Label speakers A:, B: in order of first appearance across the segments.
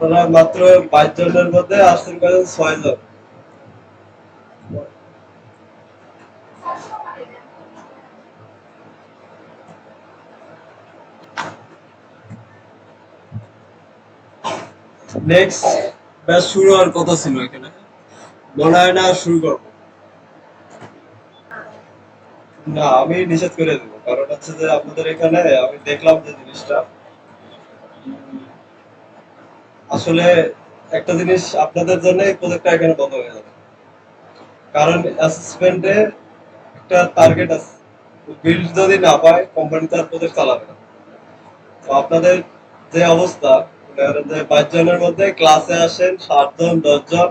A: আপনারা মাত্র 22 জনের মধ্যে আসছেন করেন 6 জন। নেক্সট ব্যাচ শুরু হওয়ার কথা ছিল এখানে, মনে হয় না শুরু করবো। না, আমি নিষেধ করে দেবো, কারণ হচ্ছে যে আপনাদের এখানে আমি দেখলাম যে জিনিসটা আসলে একটা জিনিস আপনাদের জন্য এই প্রজেক্টটা এখানে বন্ধ হয়ে যাবে। কারণ অ্যাসেসমেন্টে একটা টার্গেট আছে, বিল্ড যদি না পায় কোম্পানি তার প্রজেক্ট চালাবে না। তো আপনাদের যে অবস্থা, ধরেন যে 22 জনের মধ্যে ক্লাসে আসেন 7 জন 10 জন,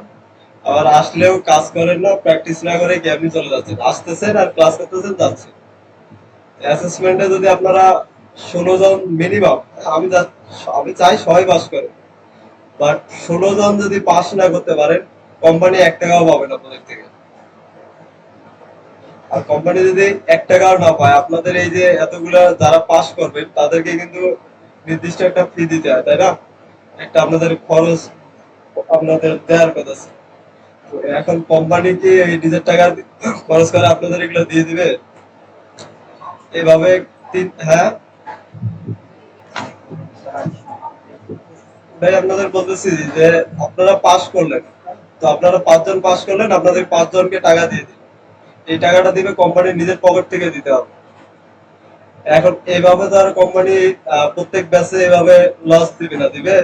A: আবার আসলেও কাজ করেন না, প্র্যাকটিস না করে কি আপনি চলে যাচ্ছেন, আসতেছেন আর ক্লাস করতেছেন যাচ্ছেন। অ্যাসেসমেন্টে যদি আপনারা 16 জন মিনিমাম, আমি আমি চাই সবাই পাস করে, বাট 16 জন যদি পাস না করতে পারেন, কোম্পানি 1 টাকাও পাবে না প্রজেক্ট থেকে। আর কোম্পানি যদি 1 টাকাও না পায়, আপনাদের এই যে এতগুলা যারা পাস করবেন তাদেরকে কিন্তু নির্দিষ্ট একটা ফি দিতে হয়, তাই না? একটা আপনাদের খরচ আপনাদের দেওয়ার কথা আছে। তো এখন কোম্পানি কি এই নিজের টাকা খরচ করে আপনাদের এগুলো দিয়ে দিবে? এভাবে হ্যাঁ, তাই আপনাদের বলতেছি যে আপনারা পাস করলেন, তো আপনারা 5 জন পাস করলেন, আপনাদের 5 জনকে টাকা দিয়ে দিন, এই টাকাটা দিবে কোম্পানি নিজের পকেট থেকে দিতে হবে। এখন এইভাবে তো আর কোম্পানি প্রত্যেক ব্যাচে এভাবে লস দিবে না, দিবে?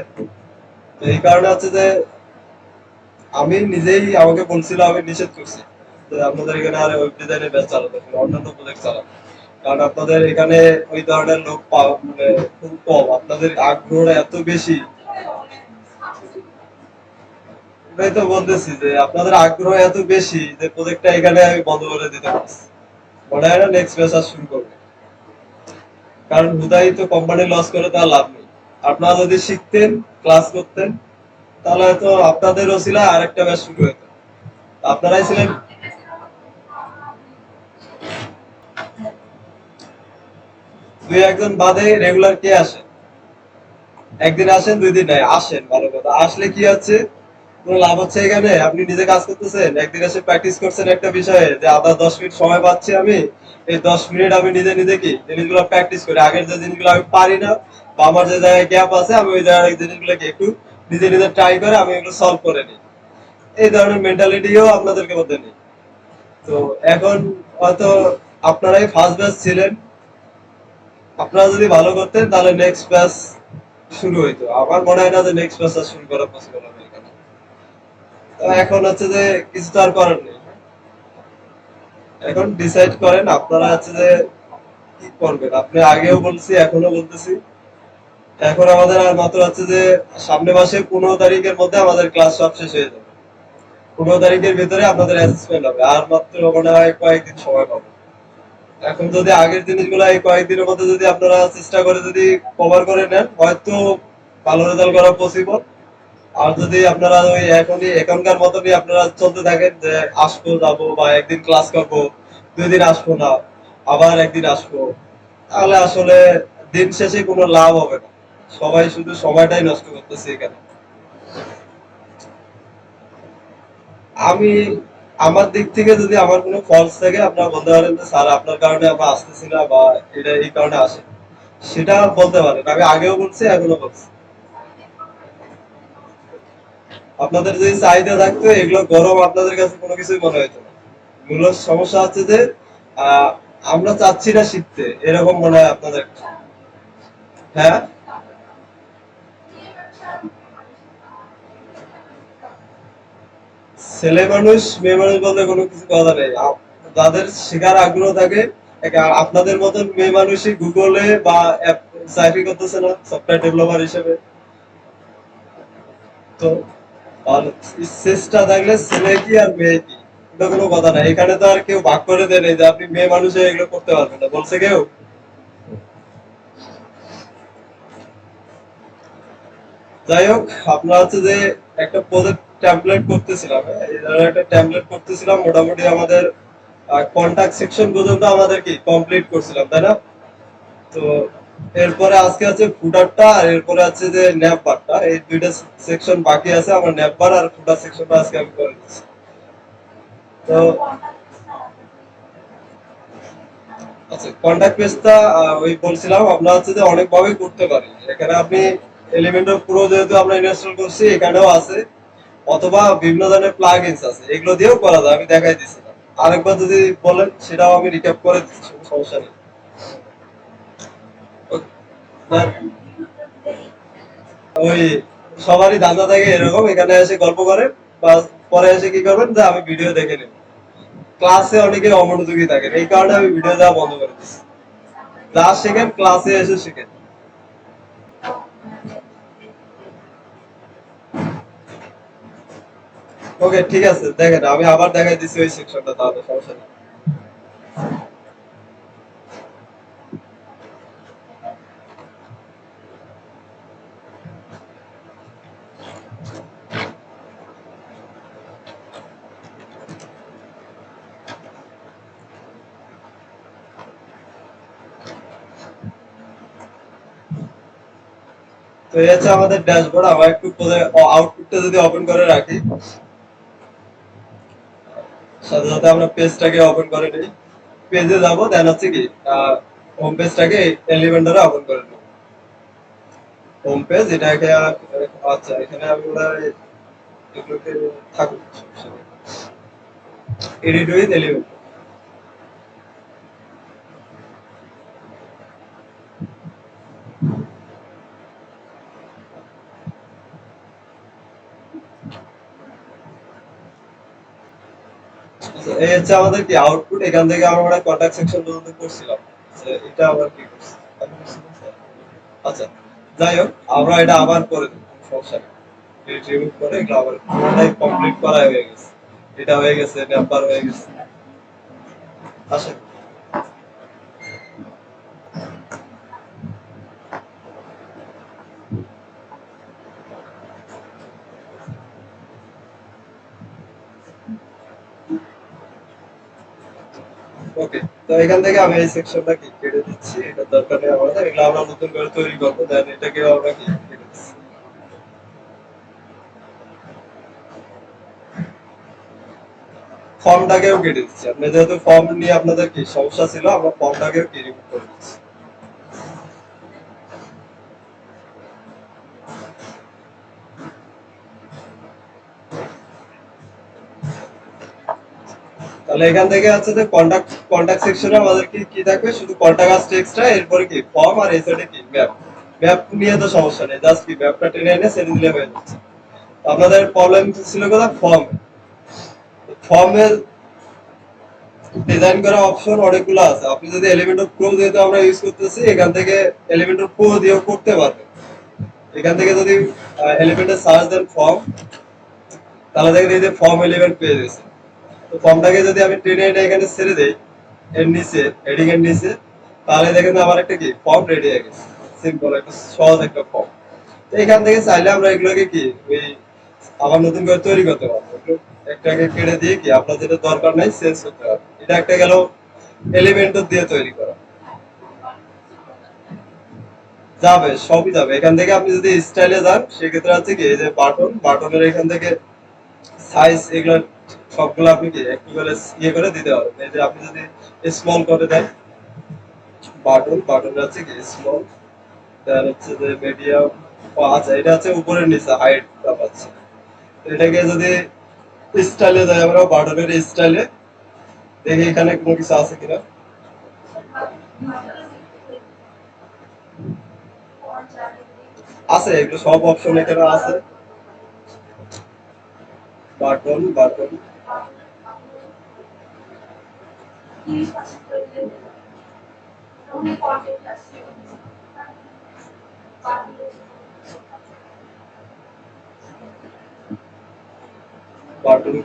A: তো এই কারণে হচ্ছে যে আমি নিজেই আমাকে বলছিল, আমি নিষেধ করছি যে আপনাদের এখানে আর ওয়েব ডিজাইনের ব্যাচ চালাতে হবে, অন্যান্য প্রজেক্ট চালাতে। কারণ আপনাদের এখানে ওই ধরনের লোক পাওয়া মানে খুব কম, আপনাদের আগ্রহটা এত বেশি। এটাই তো বলতেছি যে আপনাদের আগ্রহ এত বেশি যে প্রজেক্টটা এখানে আমি বন্ধ করে দিতে পারছি। মনে হয় না নেক্সট ব্যাচ আর শুরু করবে, কারণ হুদাই তো কোম্পানি লস করে তার লাভ নেই। আপনারা যদি শিখতেন, ক্লাস করতেন, তাহলে হয়তো আপনাদের ওসিলায় আরেকটা ব্যাচ শুরু হতো। আপনারাই ছিলেন। দুই একজন বাদে রেগুলার কে আসে? একদিন আসেন, 2 দিন নাই, আসেন ভালো কথা, আসলে কি হচ্ছে? কোনো লাভ হচ্ছে এখানে? আপনি নিজে কাজ করতেছেন, একদিন এসে প্র্যাকটিস করছেন একটা বিষয়ে যে আবার 10 মিনিট সময় পাচ্ছি আমি, এই 10 মিনিট আমি নিজে নিজে কি জিনিসগুলো প্র্যাকটিস করি, আগের যে জিনিসগুলো আমি পারি না বা আমার যে জায়গায় গ্যাপ আছে, আমি ওই জায়গায় জিনিসগুলোকে একটু নিজে নিজে ট্রাই করে আমি এগুলো সলভ করে নিই। এই ধরনের মেন্টালিটিও আপনাদেরকে মধ্যে নেই। তো এখন হয়তো আপনারাই ফার্স্ট ব্যাচ ছিলেন, আপনারা যদি ভালো করতেন তাহলে নেক্সট ব্যাচ শুরু হইতো। আমার মনে হয় না যে নেক্সট ব্যাচ শুরু করা পসিবল হবে এখানে। তো এখন হচ্ছে যে কিছু তো আর করার নেই। এখন ডিসাইড করেন আপনারা হচ্ছে যে কি করবেন। আপনি আগেও বলছি, এখনো বলতেছি, এখন আমাদের আর মাত্র হচ্ছে যে সামনে মাসে 15 তারিখের মধ্যে আমাদের ক্লাস সব শেষ হয়ে যাবে। 15 তারিখের ভিতরে আপনাদের অ্যাসেসমেন্ট হবে, আর মাত্র মনে হয় কয়েকদিন সময় পাবো। এখন যদি আগের জিনিসগুলো এই কয়েকদিনের মধ্যে যদি আপনারা চেষ্টা করে যদি কভার করে নেন, হয়তো ভালো রেজাল্ট করা পসিবল। আর যদি আপনারা ওই এখনই এখনকার মতনই আপনারা চলতে থাকেন যে আসবো যাবো বা একদিন ক্লাস করবো, 2 দিন আসবো না, আবার একদিন আসবো, তাহলে আসলে দিন শেষে কোনো লাভ হবে না। সবাই শুধু সময়টাই নষ্ট করতেছে এখানে। আমি আমার দিক থেকে যদি আমার কোনো ফলস থাকে, আপনারা বলতে পারেন যে স্যার আপনার কারণে আমরা আসতেছি না বা এটা এই কারণে আসে, সেটা বলতে পারেন। আমি আগেও বলছি, এখনো বলছি। আপনাদের যদি চাহিদা থাকতো, এগুলো গরম আপনাদের কাছে কোনো কিছুই মনে হতো না। মূল সমস্যা হচ্ছে যে আহ, আমরা চাচ্ছি না শিখতে, এরকম মনে হয় আপনাদের। হ্যাঁ, ছেলে মানুষ মেয়ে মানুষ বলতে কোনো কিছু কথা নেই। যাদের শেখার আগ্রহ থাকে, আপনাদের মতন মেয়ে মানুষই গুগলে বা অ্যাপ চাকরি করতেছে না সফটওয়্যার ডেভেলপার হিসেবে। তো আর চেষ্টা থাকলে ছেলে কি আর মেয়ে কি, এটা কোনো কথা না। এখানে তো আর কেউ ভাগ করে দেয় নাই যে আপনি মেয়ে মানুষে এগুলো করতে পারবেন না, বলছে কেউ? যাই হোক, আপনার হচ্ছে যে একটা প্রজেক্ট টেমপ্লেট করতেছিলাম, এই ধরনের একটা টেমপ্লেট করতেছিলাম, মোটামুটি আমাদের কন্টাক্ট সেকশন পর্যন্ত আমাদের কি কমপ্লিট করছিলাম, তাই না? তো এরপরে আজকে আছে ফুটারটা, আর এরপরে আছে যে ন্যাপ বারটা, এই দুইটা সেকশন বাকি আছে আমার। ন্যাপ বার আর ফুটার সেকশনটা আজকে আমি করে দিচ্ছি। তো আচ্ছা, কন্টাক্ট পেজটা ওই বলছিলাম আমরা হচ্ছে যে অনেকভাবেই করতে পারি। এখানে আপনি এলিমেন্টর প্রো যেহেতু আমরা ইনস্টল করছি এখানেও আছে, অথবা বিভিন্ন ধরনের প্লাগইনস আছে, এগুলো দিয়েও করা যায়। আমি দেখাই দিচ্ছি, আরেকবার যদি বলেন সেটাও আমি রিক্যাপ করে দিচ্ছি, কোনো সমস্যা নেই। ওই সবারই ধান্দা থাকে এরকম, এখানে এসে গল্প করে বা পরে এসে কি করবেন যে আমি ভিডিও দেখে নেব। ক্লাসে অনেকে অমনোযোগী থাকেন, এই কারণে আমি ভিডিও দেওয়া বন্ধ করে দিচ্ছি। যা শেখেন ক্লাসে এসে শেখেন। ওকে, ঠিক আছে, দেখেন আমি আবার দেখাই দিচ্ছি ওই সেকশনটা, তাহলে সমস্যা নেই। তো এই হচ্ছে আমাদের ড্যাশবোর্ড। আমার একটু আউটপুটটা যদি ওপেন করে রাখি, সাথে সাথে আমরা পেজটাকে ওপেন করে নিই। পেজে যাবো, দেন হচ্ছে কি হোম পেজটাকে এলিমেন্টরে ওপেন করে নেব। হোম পেজ এটাকে আচ্ছা, এখানে আমি ওরা এগুলোকে থাকুক, এডিট উইথ এলিমেন্ট। আচ্ছা, এই হচ্ছে আমাদের কি আউটপুট। এখান থেকে আমরা কন্টাক্ট সেকশন পর্যন্ত করছিলাম। আচ্ছা, এটা আবার কি করছি? আমি করছিলাম, স্যার। আচ্ছা, যাই হোক, আমরা এটা আবার করে দেবো, সমস্যা নেই। এডিট রিমুভ করে এগুলো আবার পুরোটাই কমপ্লিট করা হয়ে গেছে। এটা হয়ে গেছে, নাম্বার হয়ে গেছে। আসেন। ওকে, তো এখান থেকে আমি এই সেকশনটা কি কেটে দিচ্ছি, এটা দরকার নেই আমাদের। এগুলো আমরা নতুন করে তৈরি করবো, দেন এটাকে আমরা কি কেটে দিচ্ছি। ফর্মটাকেও কেটে দিচ্ছি। আপনি যেহেতু ফর্ম নিয়ে আপনাদের কি সমস্যা ছিল, আমরা ফর্মটাকেও কি রিমুভ করে দিচ্ছি। তাহলে এখান থেকে আছে যে কন্টাক্ট সেকশনে আমাদের কি কি থাকবে, শুধু কন্টাক্ট আস টেক্সটটা, এরপরে কি ফর্ম, আর এই সাইডে কি ম্যাপ। ম্যাপ নিয়ে তো সমস্যা নেই, জাস্ট কি ম্যাপটা টেনে এনে সেরে দিলে হয়ে যাচ্ছে। আপনাদের প্রবলেম ছিল কোথায়? ফর্ম। ফর্মের ডিজাইন করা অপশন অনেকগুলো আছে। আপনি যদি এলিমেন্টর প্রো যেহেতু আমরা ইউজ করতেছি, এখান থেকে এলিমেন্টর প্রো দিয়েও করতে পারবেন। এখান থেকে যদি এলিমেন্টের সার্চ দেন ফর্ম, তাহলে দেখেন এই যে ফর্ম এলিমেন্ট পেয়ে গেছে। তো ফর্মটাকে যদি আমি টেনে এনে এখানে ছেড়ে দেই এর নিচে, হেডিং এর নিচে, তাহলে দেখেন যে আমার একটা কি ফর্ম রেডি হয়ে গেছে। সিম্পল একটা সহজ একটা ফর্ম। তো এখান থেকে চাইলে আমরা এগুলোকে কি ওই আবার নতুন করে তৈরি করতে পারবো। একটাকে কেটে দিয়ে কি আপনার যেটা দরকার নাই চেঞ্জ করতে পারবো। এটা একটা গেল এলিমেন্টর দিয়ে তৈরি করা। যাবে, সবই যাবে। এখান থেকে আপনি যদি স্টাইলে যান, সেক্ষেত্রে আছে কি এই যে বাটনের এখান থেকে সাইজ, এগুলো সবগুলো আপনি কি একটু করে ইয়ে করে দিতে পারবেন। এই যে আপনি যদি স্মল করে দেন বাটন আছে কি স্মল, দেন হচ্ছে যে মিডিয়াম। আচ্ছা, এটা হচ্ছে উপরের নিচে হাইটটা পাচ্ছে। তো এটাকে যদি স্টাইলে যাই আমরা, বাটনের স্টাইলে দেখি এখানে কোনো কিছু আছে কিনা। আছে, এগুলো সব অপশন এখানে আছে। Button button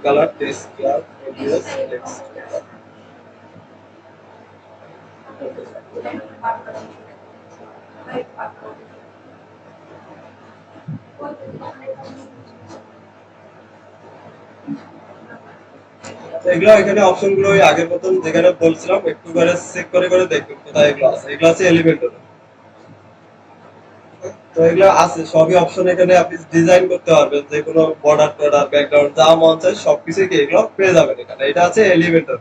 A: colour text colour ABS text. এগুলো এখানে অপশন গুলো ওই আগের মতন যেখানে বলছিলাম, একটু করে চেক করে করে দেখবেন কোথায় এগুলো আছে। এগুলো আছে এলিমেন্টর। তো এগুলো আছে সবই অপশন, এখানে আপনি ডিজাইন করতে পারবেন যে কোনো বর্ডার টর্ডার ব্যাকগ্রাউন্ড যা মন চায় সবকিছু কি এগুলো পেয়ে যাবেন এখানে। এটা আছে এলিমেন্টর।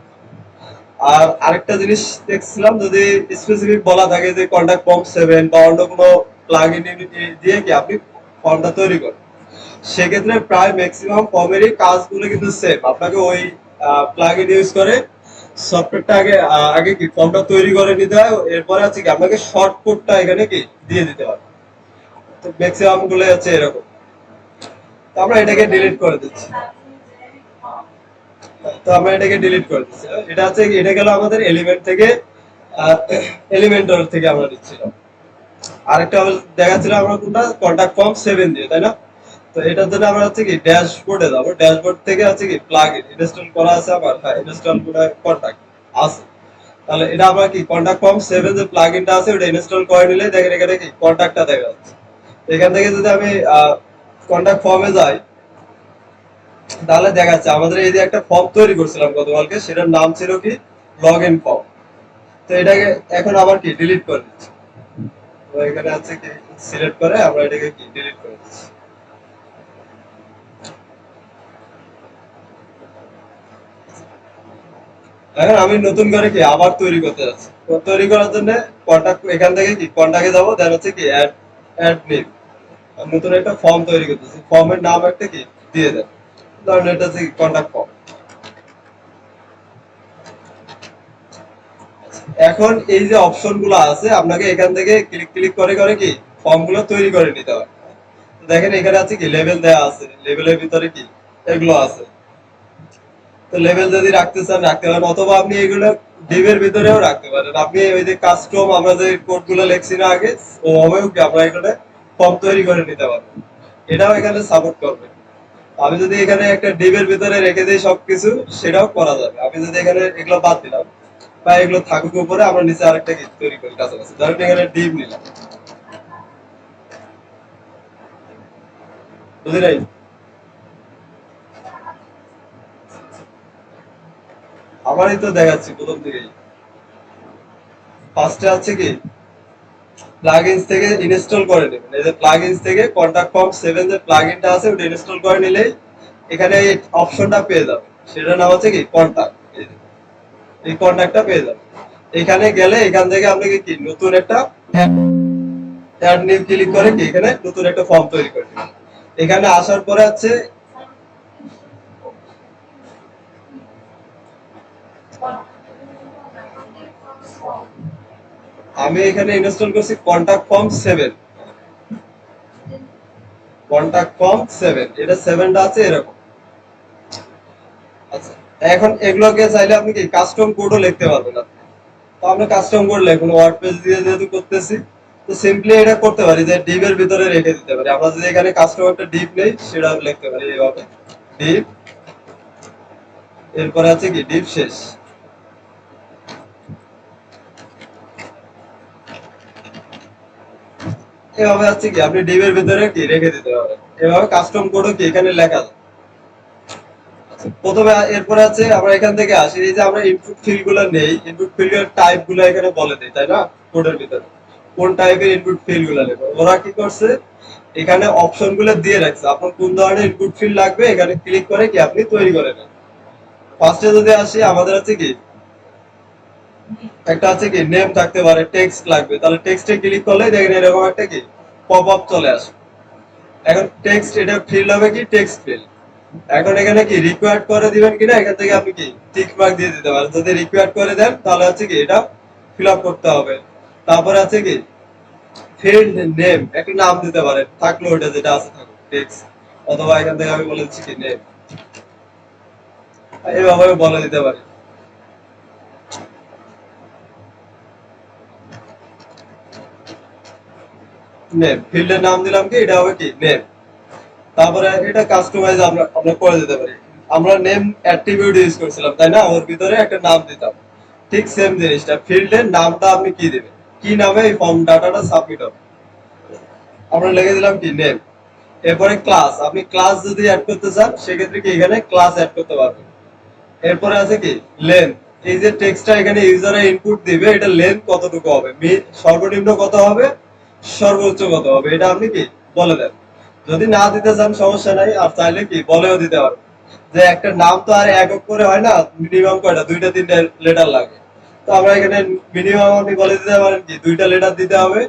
A: আর আরেকটা জিনিস দেখছিলাম, যদি স্পেসিফিক বলা থাকে যে কন্টাক্ট ফর্ম 7 বা অন্য কোনো প্লাগইন দিয়ে কি আপনি ফর্মটা তৈরি করেন, সেক্ষেত্রে প্রায় ম্যাক্সিমাম ফর্মেরই কাজগুলো কিন্তু সেম। আপনাকে ওই প্লাগইন ইউজ করে সফটওয়্যারটা আগে কি ফর্মটা তৈরি করে নিতে হয়, এরপরে আছে কি আপনাকে শর্ট কোডটা এখানে কি দিয়ে দিতে হয়। তো ম্যাক্সিমাম গুলো হচ্ছে এরকম। তো আমরা এটাকে ডিলিট করে দিচ্ছি। তো আমরা এটাকে ডিলিট করে দিচ্ছি। এটা হচ্ছে কি, এটা গেল আমাদের এলিমেন্ট থেকে, এলিমেন্টর থেকে আমরা নিচ্ছিলাম। আরেকটা দেখাচ্ছিলাম আমরা কোনটা, কন্টাক্ট ফর্ম 7 দিয়ে, তাই না? তো এটার জন্য আমরা হচ্ছে কি ড্যাশবোর্ডে যাবো। ড্যাশবোর্ড থেকে হচ্ছে কি প্লাগইন ইনস্টল করা আছে আমার, হ্যাঁ ইনস্টল করে কন্টাক্ট আছে। তাহলে এটা আমরা কি কন্টাক্ট ফর্ম 7 যে প্লাগইনটা আছে ওটা ইনস্টল করে নিলে দেখেন এখানে কি কন্টাক্টটা দেখা যাচ্ছে। এখান থেকে যদি আমি কন্টাক্ট ফর্মে যাই, তাহলে দেখা যাচ্ছে আমাদের এই যে একটা ফর্ম তৈরি করছিলাম গতকালকে, সেটার নাম ছিল কি লগইন ফর্ম। তো এটাকে এখন আবার কি ডিলিট করে দিচ্ছি। তো এখানে আছে কি সিলেক্ট করে আমরা এটাকে কি ডিলিট করে দিচ্ছি। এখন আমি নতুন করে কি আবার তৈরি করতে যাচ্ছি। তো তৈরি করার জন্য কন্টাক্ট, এখান থেকে কি কন্টাক্টে যাবো, দেন হচ্ছে কি অ্যাড অ্যাড নেম, নতুন একটা ফর্ম তৈরি করতেছি। ফর্মের নাম একটা কি দিয়ে দেন, ধরুন এটা হচ্ছে কন্টাক্ট ফর্ম। এখন এই যে অপশন গুলো আছে আপনাকে এখান থেকে ক্লিক ক্লিক করে করে কি ফর্ম গুলো তৈরি করে নিতে হবে। দেখেন এখানে আছে কি লেভেল দেওয়া আছে, লেভেলের ভিতরে কি এগুলো আছে। তো লেভেল যদি রাখতে চান রাখতে পারেন, অথবা আপনি এগুলো ডিভের ভিতরেও রাখতে পারেন। আপনি ওই যে কাস্টম আমরা যে কোড গুলো লেখছি না আগে, ওভাবেও কি আমরা এখানে ফর্ম তৈরি করে নিতে পারবো, এটাও এখানে সাপোর্ট করবে। আমি যদি এখানে একটা ডিভের ভিতরে রেখে দিই সবকিছু, সেটাও করা যাবে। আমি যদি এখানে এগুলো বাদ দিলাম বা এগুলো থাকুক উপরে, আমরা নিচে আরেকটা কি তৈরি করি কাছাকাছি, ধরেন এখানে ডিভ নিলাম, বুঝলি নাই? আমারই তো দেখাচ্ছি প্রথম থেকেই। ফার্স্টে আছে কি প্লাগইনস থেকে ইনস্টল করে নেবেন। এই যে প্লাগইনস থেকে কন্টাক্ট ফর্ম 7 যে প্লাগইনটা আছে ওটা ইনস্টল করে নিলেই এখানে এই অপশনটা পেয়ে যাবেন। সেটার নাম হচ্ছে কি কন্টাক্ট। এই কন্টাক্টটা পেয়ে যাবেন। এখানে গেলে এখান থেকে আপনাকে কি নতুন একটা অ্যাড নিউ ক্লিক করে কি এখানে নতুন একটা ফর্ম তৈরি করে দিবেন। এখানে আসার পরে আছে আমি এখানে ইনস্টল করছি কন্টাক্ট ফর্ম 7। কন্টাক্ট ফর্ম 7, এটা 7টা আছে এরকম। আচ্ছা, এখন এগুলোকে চাইলে আপনি কি কাস্টম কোডও লিখতে পারবেন আপনি। তো আমরা কাস্টম কোড লিখবো ওয়ার্ড পেজ দিয়ে যেহেতু করতেছি, তো সিম্পলি এটা করতে পারি যে ডিভ এর ভিতরে রেখে দিতে পারি। আমরা যদি এখানে কাস্টম একটা ডিভ নেই, সেটা লিখতে পারি এইভাবে ডিভ, এরপরে আছে কি ডিভ শেষ। এভাবে আছে কি আপনি ডিভ এর ভিতরে কি রেখে দিতে পারেন। এভাবে কাস্টম কোডও কি এখানে লেখা যায়। প্রথমে এরপরে আছে আমরা এখান থেকে আসি, এই যে আমরা ইনপুট ফিল্ড গুলো নেই, ইনপুট ফিল্ড এর টাইপ গুলো এখানে বলে দেই, তাই না? কোডের ভিতরে কোন টাইপের ইনপুট ফিল্ড গুলো নেবে, ওরা কি করছে এখানে অপশন গুলো দিয়ে রাখছে। আপনার কোন ধরনের ইনপুট ফিল্ড লাগবে এখানে ক্লিক করে কি আপনি তৈরি করে নেন। ফার্স্টে যদি আসি আমাদের আছে কি একটা আছে কি নেম থাকতে পারে, টেক্সট লাগবে, তাহলে টেক্সটে ক্লিক করলে দেখেন এরকম একটা কি পপ আপ চলে আসে। এখন টেক্সট এটা ফিল্ড হবে কি টেক্সট ফিল্ড। এখন এখানে কি রিকোয়ার্ড করে দিবেন কিনা এখান থেকে আপনি কি টিক মার্ক দিয়ে দিতে পারেন। যদি রিকোয়ার্ড করে দেন তাহলে হচ্ছে কি এটা ফিল আপ করতে হবে। তারপরে আছে কি ফিল্ড নেম একটা নাম দিতে পারেন, থাকলো ওটা যেটা আছে থাকুক টেক্সট, অথবা এখান থেকে আমি বলে দিচ্ছি কি নেম, এইভাবে বলে দিতে পারি নেম। ফিল্ডের নাম দিলাম কি এটা হবে কি নেম। তারপরে এটা কাস্টমাইজ আমরা আমরা করে দিতে পারি। আমরা নেম অ্যাট্রিবিউট ইউজ করছিলাম, তাই না? ওর ভিতরে একটা নাম দিতাম। ঠিক সেম জিনিসটা ফিল্ডের নামটা আপনি কি দিবেন, কি নামে এই ফর্ম ডাটাটা সাবমিট হবে, আমরা লিখে দিলাম কি নেম। এরপরে ক্লাস, আপনি ক্লাস যদি অ্যাড করতে চান সেক্ষেত্রে কি এখানে ক্লাস অ্যাড করতে পারবেন। এরপরে আছে কি লেন্থ, এই যে টেক্সটটা এখানে ইউজার ইনপুট দিবে এটা লেন্থ কতটুকু হবে, সর্বনিম্ন কত হবে, সর্বোচ্চ কত হবে এটা আপনি কি বলে দেন। যদি না দিতে চান সমস্যা নাই, আর চাইলে কি বলেও দিতে পারবেন যে একটা নাম তো আর একক করে হয় না, মিনিমাম কয়টা দুইটা তিনটা লেটার লাগে। তো আমরা এখানে মিনিমাম আপনি বলে দিতে পারেন কি দুইটা লেটার দিতে হবে,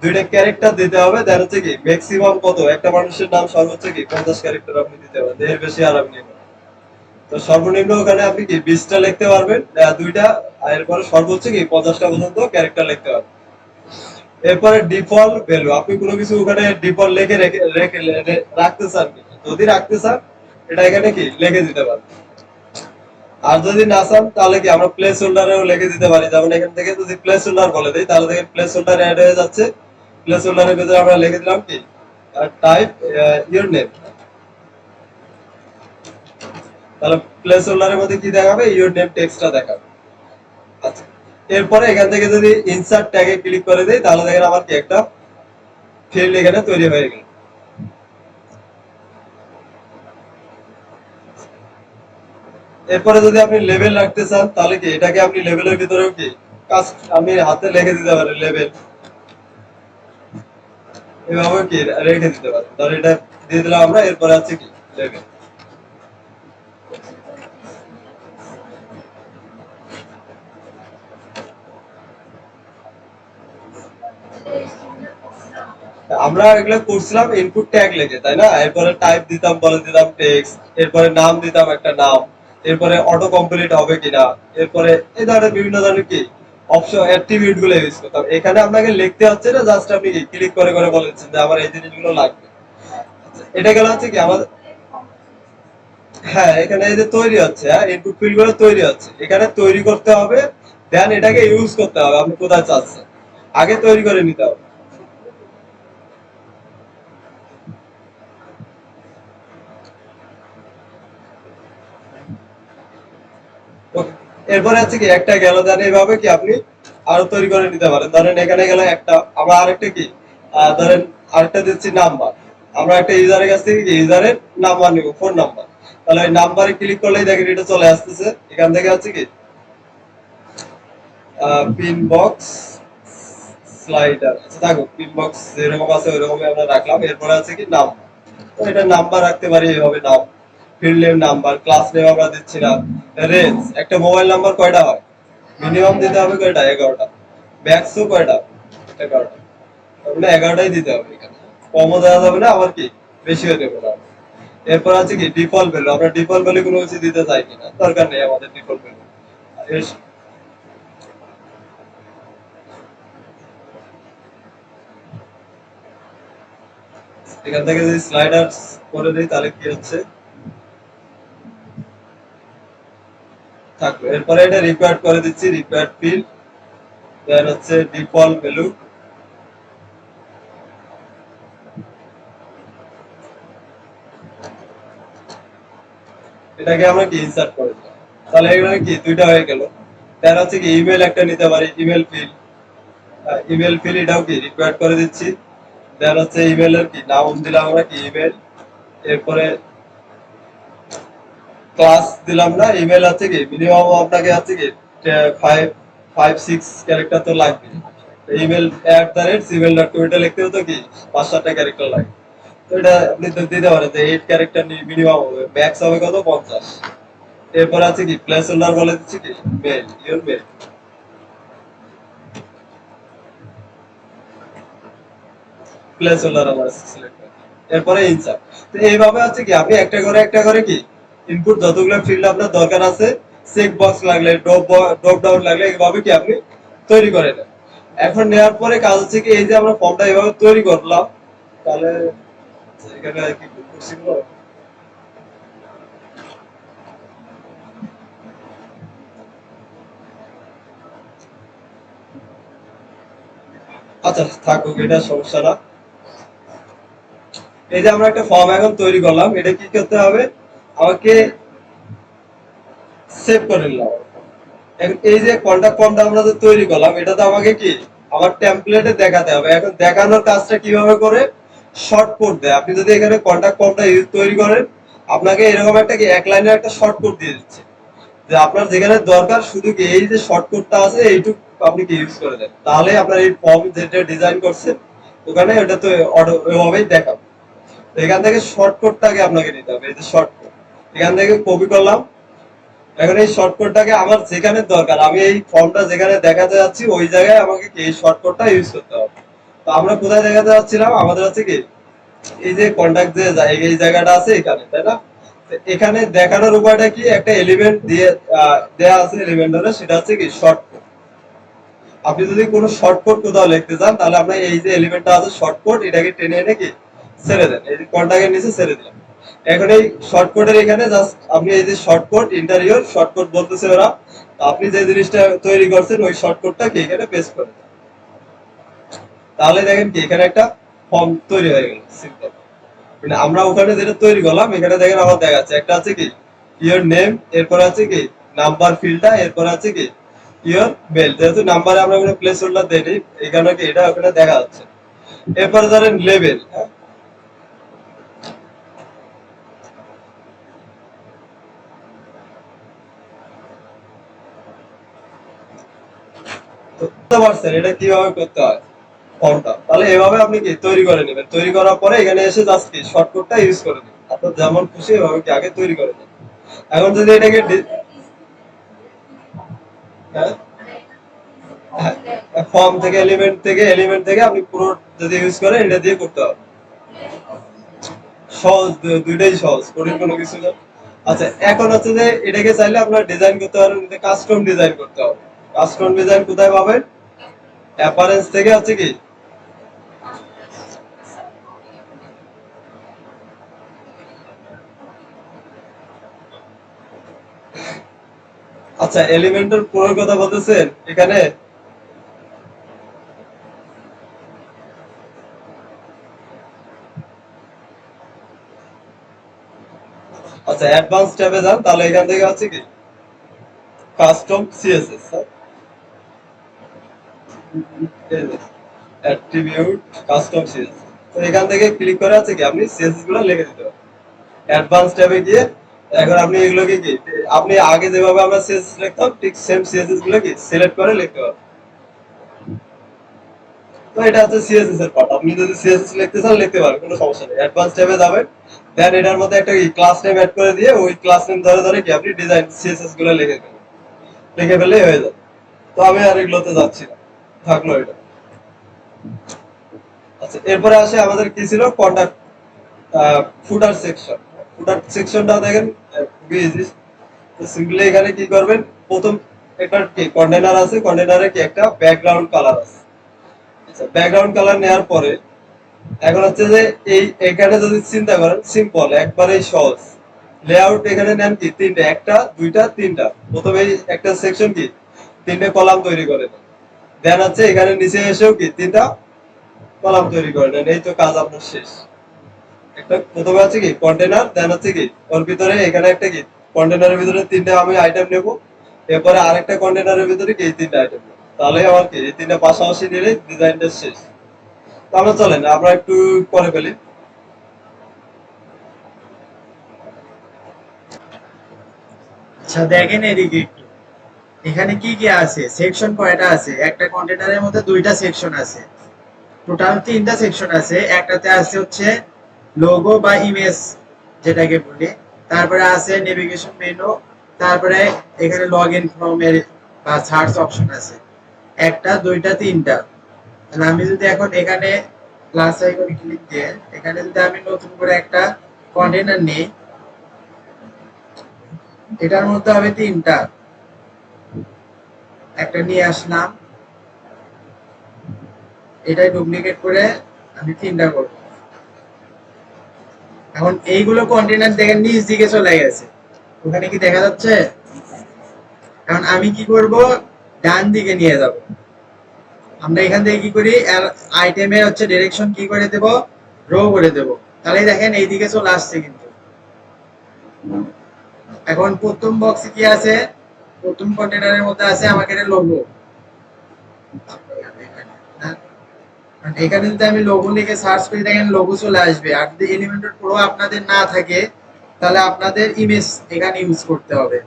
A: দুইটা ক্যারেক্টার দিতে হবে, দেন হচ্ছে কি ম্যাক্সিমাম কত একটা মানুষের নাম সর্বোচ্চ কি 50 ক্যারেক্টার আপনি দিতে পারেন, এর বেশি আর আপনি নেবেন না। তো সর্বনিম্ন ওখানে আপনি কি 20টা লিখতে পারবেন, দুইটা, আর এরপরে সর্বোচ্চ কি 50টা পর্যন্ত ক্যারেক্টার লিখতে পারবেন। এরপরে ডিফল্ট ভ্যালু, আপনি কোনো কিছু ওখানে ডিফল্ট লিখে রেখে রেখে রাখতে চান কিনা, যদি রাখতে চান এটা এখানে কি লিখে দিতে পারেন। আর যদি না চান তাহলে কি আমরা প্লেস হোল্ডারেও লিখে দিতে পারি, যেমন এখান থেকে যদি প্লেস হোল্ডার বলে দেই তাহলে দেখেন প্লেস হোল্ডার অ্যাড হয়ে যাচ্ছে। প্লেস হোল্ডারের ভিতরে আমরা লিখে দিলাম কি টাইপ ইওর নেম, তাহলে প্লেস হোল্ডারের মধ্যে কি দেখাবে ইওর নেম টেক্সটটা দেখাবে। আচ্ছা, এরপরে এখান থেকে যদি ইনসার্ট ট্যাগে ক্লিক করে দেই তাহলে দেখেন আমার কি একটা ফিল্ড এখানে তৈরি হয়ে গেল। এরপরে যদি আপনি লেভেল রাখতে চান তাহলে কি এটাকে আপনি লেভেলের ভিতরেও কি কাজ আপনি হাতে লিখে দিতে পারেন লেভেল, এভাবে কি রেখে দিতে পারেন। তাহলে এটা দিয়ে দিলাম আমরা, এরপরে আছে কি লেভেল। আমরা এগুলো করছিলাম ইনপুট ট্যাগ লিখে, তাই না? এরপরে টাইপ দিতাম, বলে দিতাম টেক্সট, এরপরে নাম দিতাম একটা নাম, এরপরে অটো কমপ্লিট হবে কিনা, এরপরে এই ধরনের বিভিন্ন ধরনের কি অপশন অ্যাট্রিবিউট গুলো ইউজ করতাম। এখানে আপনাকে লিখতে হচ্ছে না, জাস্ট আপনি ক্লিক করে করে বলেছেন যে আমার এই জিনিসগুলো লাগবে। এটা গেল হচ্ছে কি আমাদের, হ্যাঁ এখানে এই যে তৈরি হচ্ছে, হ্যাঁ ইনপুট ফিল্ড গুলো তৈরি হচ্ছে, এখানে তৈরি করতে হবে, দেন এটাকে ইউজ করতে হবে আপনি কোথায় চাচ্ছেন, আগে তৈরি করে নিতে হবে। Okay, এরপরে আছে কি একটা গেল, দেন এইভাবে কি আপনি আরো তৈরি করে নিতে পারেন। ধরেন এখানে গেল একটা, আমরা আরেকটা কি ধরেন আরেকটা দিচ্ছি নাম্বার, আমরা একটা ইউজারের কাছ থেকে কি ইউজারের নাম্বার নিব, ফোন নাম্বার, তাহলে ওই নাম্বারে ক্লিক করলেই দেখেন এটা চলে আসতেছে। এখান থেকে আছে কি পিন বক্স স্লাইডার, আচ্ছা থাকুক, পিন বক্স যেরকম আছে ওইরকমই আমরা রাখলাম। এরপরে আছে কি নাম, তো এটা নাম্বার রাখতে পারি এইভাবে নাম, field name number, class name আমরা দিচ্ছি না। রেঞ্জ, একটা মোবাইল নাম্বার কয়টা হয়, মিনিমাম দিতে হবে কয়টা, 11টা, ম্যাক্সও কয়টা, 11টা, তাহলে 11টাই দিতে হবে এখানে, কমও দেওয়া যাবে না আবার কি বেশিও দেবো না। এরপর আছে কি ডিফল্ট ভ্যালু, আমরা ডিফল্ট ভ্যালু কোনো কিছু দিতে চাই কিনা, দরকার নেই আমাদের ডিফল্ট ভ্যালু। এখান থেকে যদি স্লাইডার করে দিই তাহলে কি হচ্ছে থাকবে। এরপরে এটা রিকোয়ার্ড করে দিচ্ছি, রিকোয়ার্ড ফিল্ড, দেন হচ্ছে ডিফল্ট ভ্যালু, এটাকে আমরা কি ইনসার্ট করে দিলাম। তাহলে এখানে কি দুইটা হয়ে গেল। দেন হচ্ছে কি ইমেল একটা নিতে পারি, ইমেল ফিল্ড, ইমেল ফিল্ড এটাও কি রিকোয়ার্ড করে দিচ্ছি। দেন হচ্ছে ইমেলের কি নাম দিলাম আমরা কি ইমেল, এরপরে ক্লাস দিলাম না, ইমেল আছে কি মিনিমাম আপনাকে আছে কি 5-6 ক্যারেক্টার তো লাগবে। ইমেল @gmail.com এটা লিখতে হতো কি 5-7টা ক্যারেক্টার লাগে। তো এটা আপনি তো দিতে পারেন যে 8 ক্যারেক্টার মিনিমাম হবে, ম্যাক্স হবে কত 50। এরপর আছে কি প্লেস হোল্ডার বলে দিচ্ছি কি mail, your mail, place holder আমার সিলেক্ট করে। এরপরে ইনসার্ট। তো এইভাবে আছে কি আপনি একটা করে কি ইনপুট যতগুলো ফিল্ড আপনার দরকার আছে, চেক বক্স লাগলে ড্রপ ডাউন লাগলে এইভাবে কি আপনি তৈরি করে নেন। এখন নেওয়ার পরে কাজ হচ্ছে কি এই যে আমরা ফর্মটা এইভাবে তৈরি করলাম, তাহলে এখানে আর কি করছি বলো? আচ্ছা থাকুক, এটা সমস্যা না। এই যে আমরা একটা ফর্ম এখন তৈরি করলাম, এটা কি করতে হবে আমাকে সেভ করে নিলাম। এখন এই যে কন্টাক্ট ফর্মটা আমরা যে তৈরি করলাম এটা তো আমাকে কি আমার টেমপ্লেটে দেখাতে হবে। এখন দেখানোর কাজটা কিভাবে করে, শর্ট কোড দেয়। আপনি যদি এখানে কন্টাক্ট ফর্মটা তৈরি করেন আপনাকে এরকম একটা কি এক লাইনের একটা শর্ট কোড দিয়ে দিচ্ছে, যে আপনার যেখানে দরকার শুধু কি এই যে শর্ট কোডটা আছে এইটুকু আপনি কি ইউজ করে দেন, তাহলে আপনার এই ফর্ম যেটা ডিজাইন করছেন ওখানে ওটা তো অটো ওইভাবেই দেখাবে। তো এখান থেকে শর্টকাটটাকে আপনাকে নিতে হবে, এই যে শর্টকাট, এখান থেকে কপি করলাম। এখন এই শর্টকাটটাকে আমার যেখানে দরকার, আমি এই ফর্মটা যেখানে দেখাতে যাচ্ছি ওই জায়গায় আমাকে কি এই শর্টকাটটা ইউজ করতে হবে। তো আমরা কোথায় দেখাতে যাচ্ছিলাম, আমাদের হচ্ছে কি এই যে কন্টাক্ট যে এই জায়গাটা আছে এখানে, তাই না? তো এখানে দেখানোর উপায়টা কি, একটা এলিমেন্ট দিয়ে দেয়া আছে এলিমেন্টারে, সেটা হচ্ছে কি শর্টকাট। আপনি যদি কোনো শর্টকাট কোথাও লিখতে চান তাহলে আমরা এই যে এলিমেন্টটা আছে শর্টকাট, এটাকে টেনে এনে কি ছেড়ে দেন, এই যে কন্টাক্টের নিচে ছেড়ে দিলাম। এখন এই শর্টকাটের এখানে জাস্ট আপনি এই যে শর্টকাট ইন্টারিয়র শর্টকাট বলতেছে ওরা, তো আপনি যে জিনিসটা তৈরি করছেন ওই শর্টকাটটা কি এখানে পেস্ট করে দেন। তাহলে দেখেন কি এখানে একটা ফর্ম তৈরি হয়ে গেল সিম্পল। মানে আমরা ওখানে যেটা তৈরি করলাম এখানে দেখেন আমার দেখাচ্ছে একটা আছে কি ইয়োর নেম, এরপর আছে কি নাম্বার ফিল্ডটা, এরপর আছে কি ইয়োর মেল, যেহেতু নাম্বারে আমরা কোনো প্লেস হোল্ডার দেইনি এখানে কি এটা ওখানে দেখা যাচ্ছে। এরপরে ধরেন লেভেল, তো বুঝতে পারছেন এটা কিভাবে করতে হয় ফর্মটা। তাহলে এভাবে আপনি কি তৈরি করে নেবেন, তৈরি করার পরে এখানে এসে জাস্ট কি শর্টকাটটা ইউজ করে নেবেন, আপনার যেমন খুশি এভাবে কি আগে তৈরি করে নেবেন। এখন যদি এটাকে হ্যাঁ, ফর্ম থেকে এলিমেন্ট থেকে আপনি পুরো যদি ইউজ করেন এটা দিয়ে করতে হবে। সহজ, দুইটাই সহজ, কঠিন কোনো কিছু না। আচ্ছা এখন হচ্ছে যে এটাকে চাইলে আপনার ডিজাইন করতে পারেন, কাস্টম ডিজাইন করতে হবে। কাস্টম ডিজাইন কোথায় পাবেন, অ্যাপারেন্স থেকে হচ্ছে কি আচ্ছা এলিমেন্টের পুরো কথা বলতেছেন এখানে। আচ্ছা অ্যাডভান্স ট্যাবে যান, তাহলে এখান থেকে হচ্ছে কি custom CSS, attribute custom CSS. তো এখান থেকে ক্লিক করে আছে কি আপনি সিএসএস গুলো লিখে দিতে পারেন অ্যাডভান্স ট্যাবে গিয়ে। এখন আপনি এগুলোকে কি আপনি আগে যেভাবে আমরা সিএসএস লিখতাম ঠিক সেম সিএসএস গুলো কি সিলেক্ট করে লিখতে পারবেন। তো এটা হচ্ছে সিএসএস এর পার্ট, আপনি যদি সিএসএস লিখতে চান লিখতে পারেন, কোনো সমস্যা নেই। অ্যাডভান্স ট্যাবে যাবেন, দেন এটার মধ্যে একটা ক্লাস নেম অ্যাড করে দিয়ে ওই ক্লাস নেম ধরে ধরে কি আপনি ডিজাইন সিএসএস গুলো লিখে দেবেন, লিখে ফেললেই হয়ে যাবে। তো আমি আর এগুলোতে যাচ্ছি না, থাকলো এটা। আচ্ছা এরপরে আসে আমাদের কি ছিল কন্টাক্ট ফুটার সেকশন। ফুটার সেকশনটা দেখেন খুবই ইজি। তো সিম্পলি এখানে কি করবেন, প্রথম একটা কি কন্টেনার আছে, কন্টেনারে কি একটা ব্যাকগ্রাউন্ড কালার আছে। আচ্ছা ব্যাকগ্রাউন্ড কালার নেওয়ার পরে এখন হচ্ছে যে এই এখানে যদি চিন্তা করেন সিম্পল একবারেই সহজ। লেআউট এখানে নেন কি তিনটা, একটা দুইটা তিনটা, প্রথমে একটা সেকশন কি তিনটে কলাম তৈরি করে নেন। দেন হচ্ছে এখানে নিচে এসেও কি তিনটা কলাম তৈরি করে নেন, এই তো কাজ আপনার শেষ। একটা প্রথমে আছে কি কন্টেনার, দেন হচ্ছে কি ওর ভিতরে এখানে একটা কি কন্টেনারের ভিতরে তিনটা আমি আইটেম নেব, এরপরে আরেকটা কন্টেনারের ভিতরে কি এই তিনটা আইটেম নেব, তাহলে আমার কি এই তিনটা পাশাপাশি নিলে ডিজাইনটা শেষ। তাহলে চলেন আমরা একটু করে ফেলি।
B: আচ্ছা দেখেন এদিকে একটু, এখানে কি কি আছে, সেকশন কয়টা আছে? একটা কন্টেনারের মধ্যে দুইটা সেকশন আছে, টোটাল তিনটা সেকশন আছে। একটাতে আছে হচ্ছে লোগো বা ইমেজ যেটাকে বলি, তারপরে আছে নেভিগেশন মেনু, তারপরে এখানে লগ ইন ফর্মের বা সার্চ অপশন আছে। একটা দুইটা তিনটা। তাহলে আমি যদি এখন এখানে প্লাস আইকনে ক্লিক দিয়ে এখানে যদি আমি নতুন করে একটা কন্টেনার নিই, এটার মধ্যে হবে তিনটা, একটা নিয়ে আসলাম, এটাই ডুপ্লিকেট করে আমি তিনটা করব। এখন এইগুলো কন্টেনার দেখেন নিচ দিকে চলে গেছে, ওখানে কি দেখা যাচ্ছে? এখন আমি কি করব, ডান দিকে নিয়ে যাব। আমরা এখান থেকে কি করি, আইটেমে হচ্ছে ডিরেকশন কি করে দেব, রো করে দেব। তাহলে দেখেন এইদিকে চলে আসছে কিন্তু। এখন প্রথম বক্সে কি আছে, প্রথম কন্টেনারের মধ্যে আছে আমাকে এটা লোগো। এখানে যদি আমি লোগো লিখে সার্চ করি দেখেন লোগো চলে আসবে। আর যদি এলিমেন্টর প্রো আপনাদের না থাকে তাহলে আপনাদের ইমেজ এখানে ইউজ করতে হবে।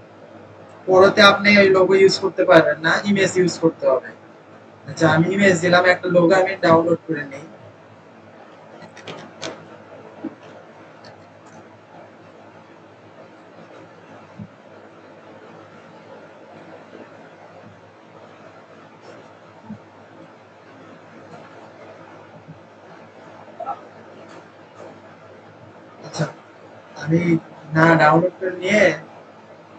B: পরতে আপনি ওই লোগো ইউজ করতে পারবেন না, ইমেজ ইউজ করতে হবে। আচ্ছা আমি ইমেজ দিলাম, একটা লোগো আমি ডাউনলোড করে নিই। আমি না ডাউনলোড করে নিয়ে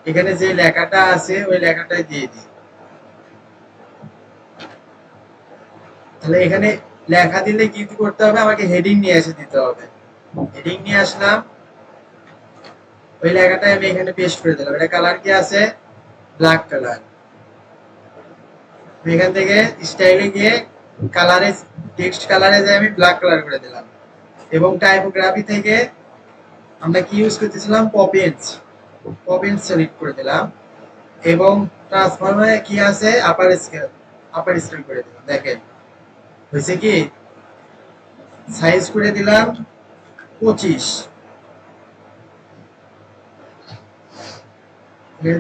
B: এখানে যে লেখাটা আছে ওই লেখাটাই দিয়ে দিই। তাহলে এখানে লেখা দিলে কি করতে হবে, আমাকে হেডিং নিয়ে এসে দিতে হবে। হেডিং নিয়ে আসলাম, ওই লেখাটাই আমি এখানে পেস্ট করে দিলাম। এটা কালার কি আছে, ব্ল্যাক কালার। এখান থেকে স্টাইলে গিয়ে কালারে, টেক্সট কালারে যে আমি ব্ল্যাক কালার করে দিলাম। এবং টাইপোগ্রাফি থেকে আমরা কি ইউজ করতেছিলাম, পপিন্স, পপিন্স সিলেক্ট করে দিলাম। এবং ট্রান্সফর্মে কি আছে, আপার স্কেল করে দিলাম। দেখেন হয়েছে কি, সাইজ করে দিলাম 25,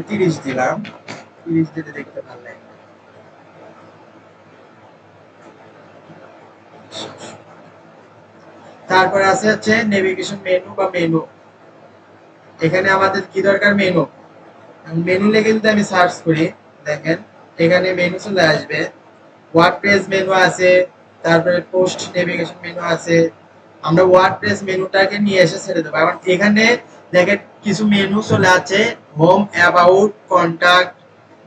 B: 30 দিলাম। 30 দিতে দেখতে ভালো লাগে। তারপরে আছে হচ্ছে নেভিগেশন মেনু বা মেনু। এখানে আমাদের কি দরকার, মেনু। মেনু লিখে যদি আমি সার্চ করি, দেখেন এখানে মেনু চলে আসবে। ওয়ার্ডপ্রেস মেনু আছে, তারপরে পোস্ট নেভিগেশন মেনু আছে। আমরা ওয়ার্ডপ্রেস মেনুটাকে নিয়ে এসে ছেড়ে দেবো। এখন এখানে দেখেন কিছু মেনু চলে আছে, হোম, অ্যাবাউট, কন্টাক্ট।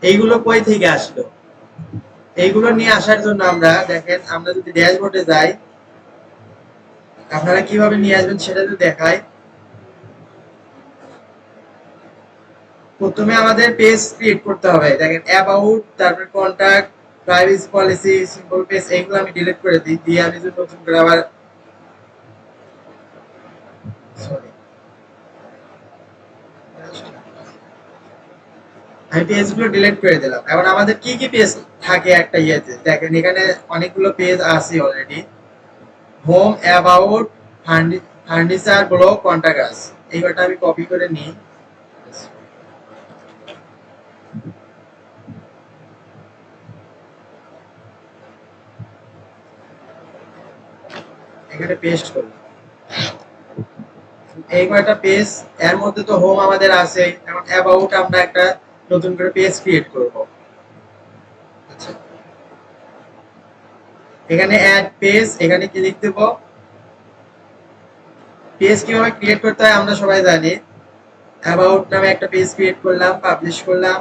B: এইগুলো কই থেকে আসলো, এইগুলো নিয়ে আসার জন্য আমরা দেখেন, আমরা যদি ড্যাশবোর্ডে যাই, আপনারা কিভাবে নিয়ে আসবেন সেটা তো দেখায়। প্রথমে আমাদের পেজ ক্রিয়েট করতে হবে। দেখেন অ্যাবাউট, তারপর contact, privacy policy, simple page, এইগুলো আমি ডিলিট করে দিই। দিয়ে আমি যদি নতুন করে আবার, সরি, আমি পেজগুলো ডিলিট করে দিলাম। এখন আমাদের কি কি পেজ থাকে একটা ইয়েতে, দেখেন এখানে অনেকগুলো পেজ আছে already. Home, about, furniture, blog, contact আস। এই কটা আমি কপি করে নিই। এখানে পেস্ট করলাম। এই কয়টা পেজ, এর মধ্যে তো হোম আমাদের আছে। এখন অ্যাবাউট আমরা একটা নতুন করে পেজ ক্রিয়েট করব। আচ্ছা, এখানে অ্যাড পেজ, এখানে ক্লিক দেব। পেজ কিভাবে ক্রিয়েট করতে হয় আমরা সবাই জানি। অ্যাবাউট নামে একটা পেজ ক্রিয়েট করলাম, পাবলিশ করলাম।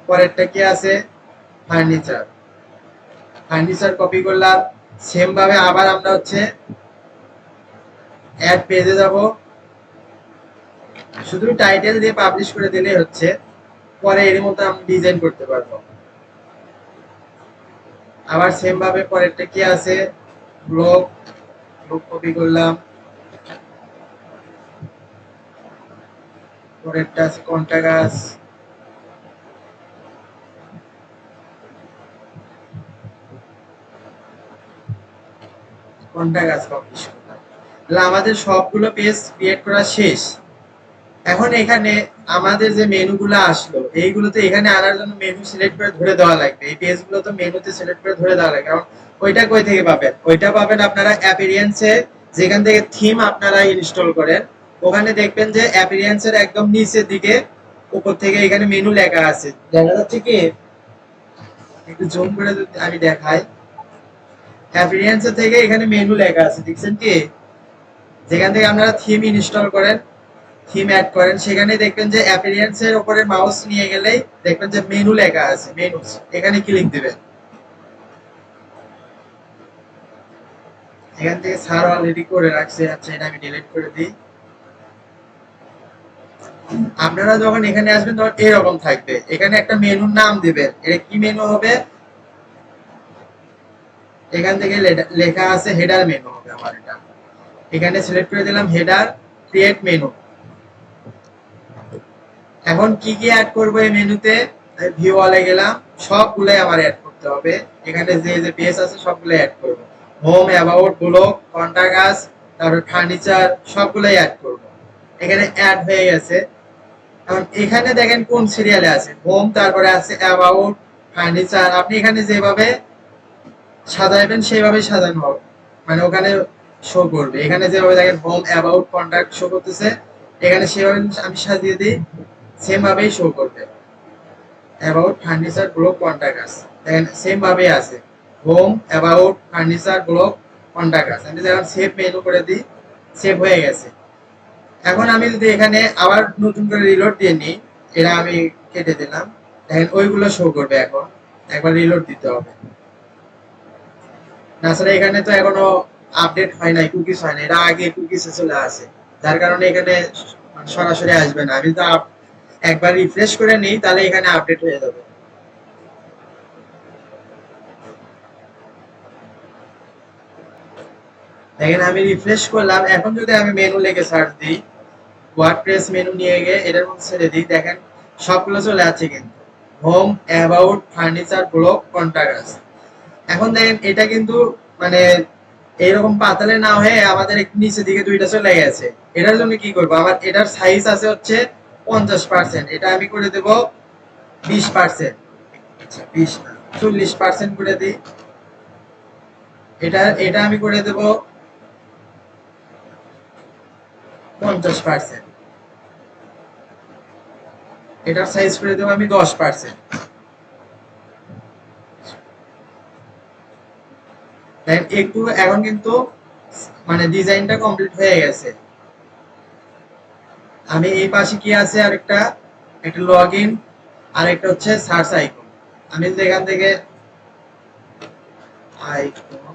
B: পরেরটা কি আছে, ফার্নিচার। ফার্নিচার কপি করলাম। সেম ভাবে আবার আমরা হচ্ছে অ্যাড পেজে যাব। শুধু টাইটেল দিয়ে পাবলিশ করে দিলেই হচ্ছে, পরে এর মতো আমরা ডিজাইন করতে পারবো। আবার সেম ভাবে পরেরটা কি আছে, ব্লগ, ব্লগ কপি করলাম। পরেরটা আছে কন্টাক্ট আস। কন্টাক্ট আস পাবলিশ করলাম। তাহলে আমাদের সবগুলো পেজ ক্রিয়েট করা শেষ। এখন এখানে আমাদের যে মেনুগুলো আসলো, এইগুলোতে এখানে আনার জন্য মেনু সিলেক্ট করে ধরে দেওয়া লাগবে। এই পেজগুলো তো মেনুতে সিলেক্ট করে ধরে দেওয়া লাগবে। কারণ ওইটা কই থেকে পাবেন, ওইটা পাবেন আপনারা অ্যাপিরিয়েন্সে, যেখান থেকে থিম আপনারা ইনস্টল করেন। ওখানে দেখবেন যে অ্যাপিরিয়েন্সের একদম নিচের দিকে উপর থেকে এখানে মেনু লেখা আছে, দেখা যাচ্ছে কি, একটু জুম করে যদি আমি দেখাই, অ্যাপিরিয়েন্সের থেকে এখানে মেনু লেখা আছে, দেখছেন কি, যেখান থেকে আপনারা থিম ইনস্টল করেন, থিম অ্যাড করেন, সেখানে দেখবেন যে অ্যাপিরিয়েন্স এর উপরে মাউস নিয়ে গেলেই দেখবেন যে মেনু লেখা আছে, মেনুস, এখানে ক্লিক দিবেন। এখান থেকে স্যার অলরেডি করে রাখছে, আচ্ছা এটা আমি ডিলিট করে দিই। আপনারা যখন এখানে আসবেন তখন এরকম থাকবে, এখানে একটা মেনুর নাম দিবেন। এটা কি মেনু হবে, এখান থেকে লেখা আছে হেডার মেনু হবে আমার এটা। এখানে সিলেক্ট করে দিলাম হেডার, ক্রিয়েট মেনু। এখন কি কি অ্যাড করব এই মেনুতে, ভিউ অলে গেলাম, সবগুলাই আমার অ্যাড করতে হবে। এখানে যে যে পেজ আছে সবগুলাই অ্যাড করব। হোম, অ্যাবাউট, ব্লগ, কন্টাক্ট আস, তারপর ফার্নিচার, সবগুলাই অ্যাড করব। এখানে অ্যাড হয়ে গেছে। এখন এখানে দেখেন কোন সিরিয়ালে আছে, হোম, তারপরে আছে অ্যাবাউট, ফার্নিচার। আপনি এখানে যেভাবে সাজাইবেন সেইভাবেই সাজানো হবে, মানে ওখানে শো করবে। এখানে যেভাবে দেখেন হোম, অ্যাবাউট, কন্টাক্ট শো করতেছে, এখানে সেভাবে আমি সাজিয়ে দিই, সেম ভাবেই শো করবে। অ্যাবাউট, ফার্নিচার, ব্লগ, কন্টাক্ট আস, দেখেন সেম ভাবেই আছে, home, about, furniture, blog, contact আস। আমি যখন সেভ মেনু করে দিই, সেভ হয়ে গেছে। এখন আমি যদি এখানে আবার নতুন করে রিলোড দিয়ে নিই, এটা আমি কেটে দিলাম, দেখেন ওইগুলো শো করবে। এখন একবার রিলোড দিতে হবে, তাছাড়া এখানে তো এখনো আপডেট হয় নাই, কুকিজ হয় না, এটা আগে কুকিজে চলে আসে, যার কারণে এখানে সরাসরি আসবে না। আমি তো একবার রিফ্রেশ করে নিই, তাহলে এখানে আপডেট হয়ে যাবে। দেখেন আমি রিফ্রেশ করলাম। এখন যদি আমি মেনু লিখে সার্চ দিই, ওয়ার্ডপ্রেস মেনু নিয়ে গিয়ে এটার মধ্যে ছেড়ে দিই, দেখেন সবগুলো চলে আছে কিন্তু, home, about, furniture, blog, contact. এখন দেখেন এটা কিন্তু মানে এরকম পাতালে না হয়ে আমাদের একটু নিচের দিকে দুইটা চলে গেছে। এটার জন্য কি করবো, আমার এটার সাইজ আছে হচ্ছে 50%, এটা আমি করে দেব 20%, আচ্ছা 20 না 40% করে দিই। এটা এটা আমি করে দেব 50%, এটার সাইজ করে দেব আমি 10%। একটু এখন কিন্তু মানে ডিজাইনটা কমপ্লিট হয়ে গেছে। আমি এই পাশে কি আছে আরেকটা, একটা লগ ইন আর একটা হচ্ছে সার্চ আইকন। আমি যদি এখান থেকে আইকন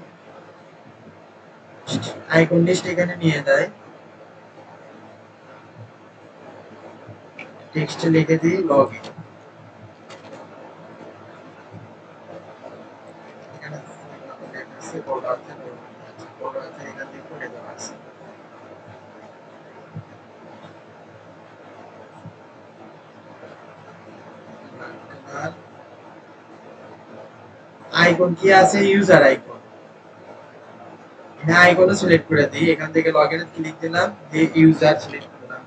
B: আইকন লিস্ট এখানে নিয়ে যাই, টেক্সটে লিখে দিই লগ ইন, এখানে লেখা আছে বড় হাতে বড় হাতে এখান থেকে করে দেওয়া আছে। আর আইকন কি আছে, ইউজার আইকন, হ্যাঁ আইকনও সিলেক্ট করে দিই, এখান থেকে লগ ইনে ক্লিক দিলাম, দিয়ে ইউজার সিলেক্ট করলাম।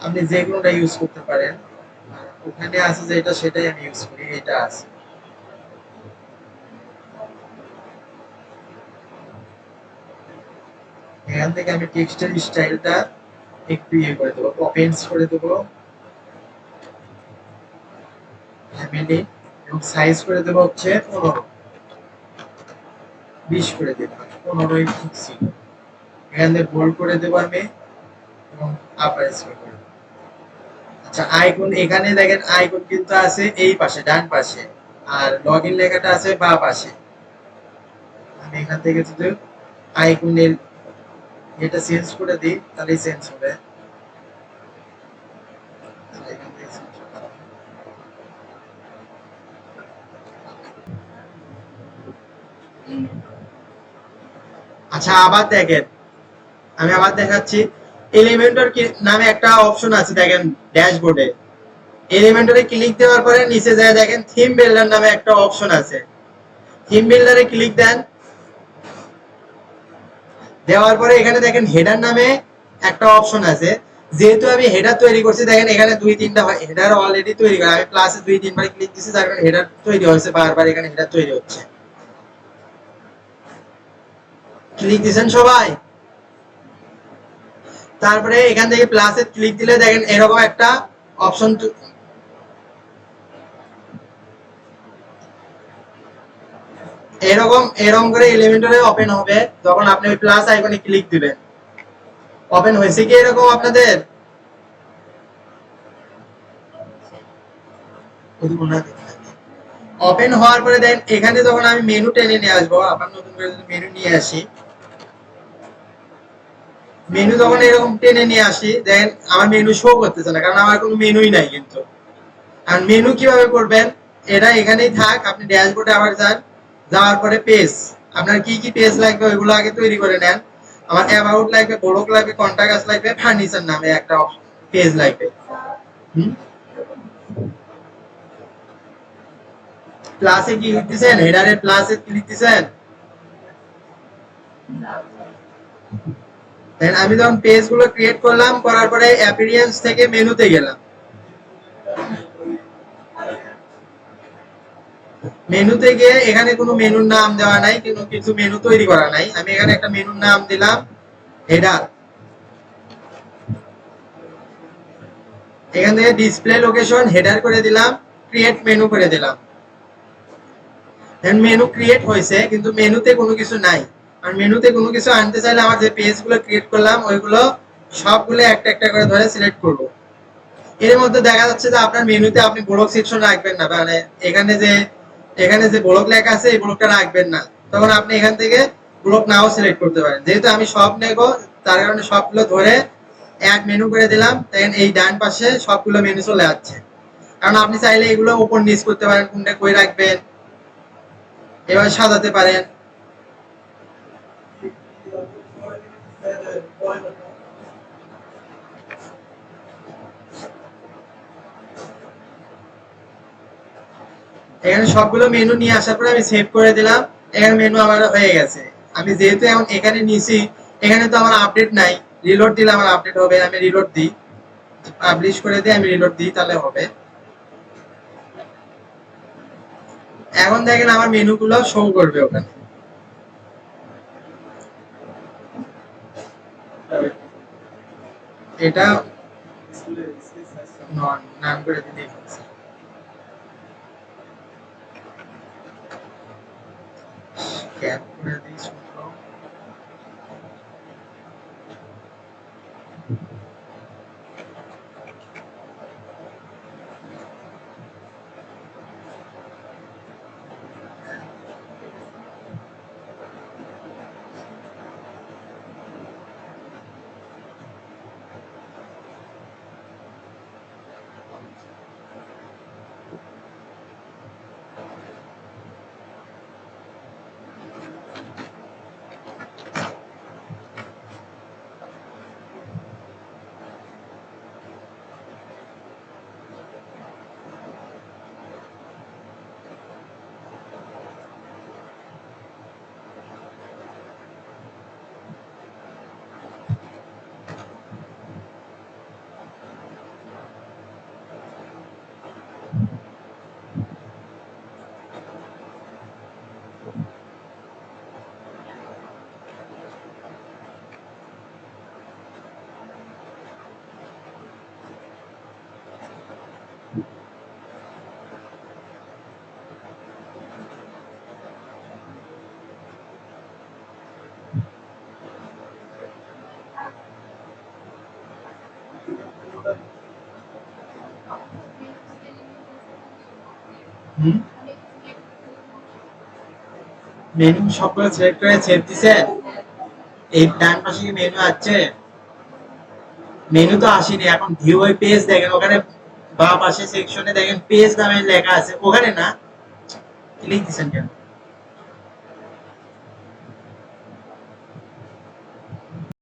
B: আপনি যে কোনোটা ইউজ করতে পারেন, ওখানে আছে যেটা সেটাই আমি ইউজ করি, এটা আছে। এখান থেকে আমি টেক্সটের স্টাইলটা একটু ইয়ে করে দেবো, অপেন্স করে দেবো, ফ্যামিলি, এবং সাইজ করে দেবো হচ্ছে 15, 20 করে দিলাম, 15ই ঠিক ছিল। এখান থেকে বোল্ড করে দেবো আমি, এবং আপার স্কেল করে দেবো। আচ্ছা আইকন, এখানে দেখেন আইকন কিন্তু আছে এই পাশে ডান পাশে, আর লগ ইন লেখাটা আছে বাঁ পাশে। আমি এখান থেকে যদি আইকনের এটা চেঞ্জ করে দিই, তাহলে চেঞ্জ হবে। এখান থেকে change করলাম। আচ্ছা আবার দেখেন, আমি আবার দেখাচ্ছি, এলিমেন্টর নামে একটা অপশন আছে দেখেন ড্যাশবোর্ডে, এলিমেন্টরে ক্লিক দেওয়ার পরে নিচে যায় দেখেন থিম বিল্ডার নামে একটা অপশন আছে, থিম বিল্ডারে ক্লিক দেন, দেওয়ার পরে এখানে দেখেন হেডার নামে একটা অপশন আছে। যেহেতু আমি হেডার তৈরি করছি, দেখেন এখানে 2-3টা হেডার অলরেডি তৈরি করা, আমি প্লাসে 2-3 বার ক্লিক দিছি, যার কারণে হেডার তৈরি হয়েছে, বারবার এখানে হেডার তৈরি হচ্ছে। ক্লিক দিছেন সবাই? তারপরে এখান থেকে প্লাসে ক্লিক দিলে দেখেন এরকম একটা অপশন, এরকম এরকম করে এলিমেন্টরে ওপেন হবে, যখন আপনি ওই প্লাস আইকনে ক্লিক দিবেন। ওপেন হয়েছে কি এরকম আপনাদের? ওপেন হওয়ার পরে দেন এখানে যখন আমি মেনু টেনে নিয়ে আসবো, আবার নতুন করে যদি মেনু নিয়ে আসি, মেনু যখন এরকম টেনে নিয়ে আসি, দেন আমার মেনু শো করতেছে না, কারণ আমার কোনো মেনুই নাই কিন্তু। আর মেনু কিভাবে করবেন, এটা এখানেই থাক, আপনি ড্যাশবোর্ডে আবার যান, যাওয়ার পরে পেজ, আপনার কি কি পেজ লাগবে ওইগুলো আগে তৈরি করে নেন। আমার অ্যাবাউট লাগবে, ব্লগ লাগবে, কন্টাক্ট লাগবে, ফার্নিচার নামে একটা পেজ লাগবে। প্লাসে কি লিখতেছেন, হেডারে প্লাসে কি লিখতেছেন, দেন আমি যখন পেজ গুলো ক্রিয়েট করলাম, করার পরে অ্যাপিয়ারেন্স থেকে মেনুতে গেলাম, মেনুতে গিয়ে এখানে কোনো মেনুর নাম দেওয়া নাই, কোনো কিছু মেনু তৈরি করা নাই, আমি এখানে একটা মেনুর নাম দিলাম হেডার। এখান থেকে ডিসপ্লে লোকেশন হেডার করে দিলাম, ক্রিয়েট মেনু করে দিলাম। দেন মেনু ক্রিয়েট হয়েছে, কিন্তু মেনুতে কোনো কিছু নাই, আর মেনুতে কোনো কিছু আনতে চাইলে আমার যে পেজগুলো ক্রিয়েট করলাম ওইগুলো সবগুলো একটা একটা করে ধরে সিলেক্ট করব। এর মধ্যে দেখা যাচ্ছে যে আপনার মেনুতে আপনি ব্লক সেকশন রাখবেন না, মানে এখানে যে ব্লক লেখা আছে এই ব্লকটা রাখবেন না, তখন আপনি এখান থেকে ব্লক নাও সিলেক্ট করতে পারেন। যেহেতু আমি সব নেব তার কারণে সবগুলো ধরে এক মেনু করে দিলাম, দেখেন এই ডান পাশে সবগুলো মেনু চলে যাচ্ছে। কারণ আপনি চাইলে এগুলো উপর নিচ করতে পারেন, কোনটা কই রাখবেন এভাবে সাজাতে পারেন। এখানে সবগুলো মেনু নিয়ে আসার পরে আমি সেভ করে দিলাম। এখানে মেনু আমার হয়ে গেছে। আমি যেহেতু এখন এখানে নিছি, এখানে তো আমার আপডেট নাই, রিলোড দিলে আমার আপডেট হবে। আমি রিলোড দিই, পাবলিশ করে দিই, আমি রিলোড দিই, তাহলে হবে। এখন দেখেন আমার মেনুগুলো শো করবে ওখানে। এটা নাম করে দিতে ক্যাপ করে দিই ছোট। মেনু সবগুলো সিলেক্ট করে সেভ দিছেন। এই ডান পাশে কি মেনু আছে? মেনু তো আসেনি। এখন ভিউ ওই পেজ দেখেন, ওখানে বাম পাশে সেকশনে দেখেন পেজ নামে লেখা আছে, ওখানে না। ক্লিক দিছেন কেন?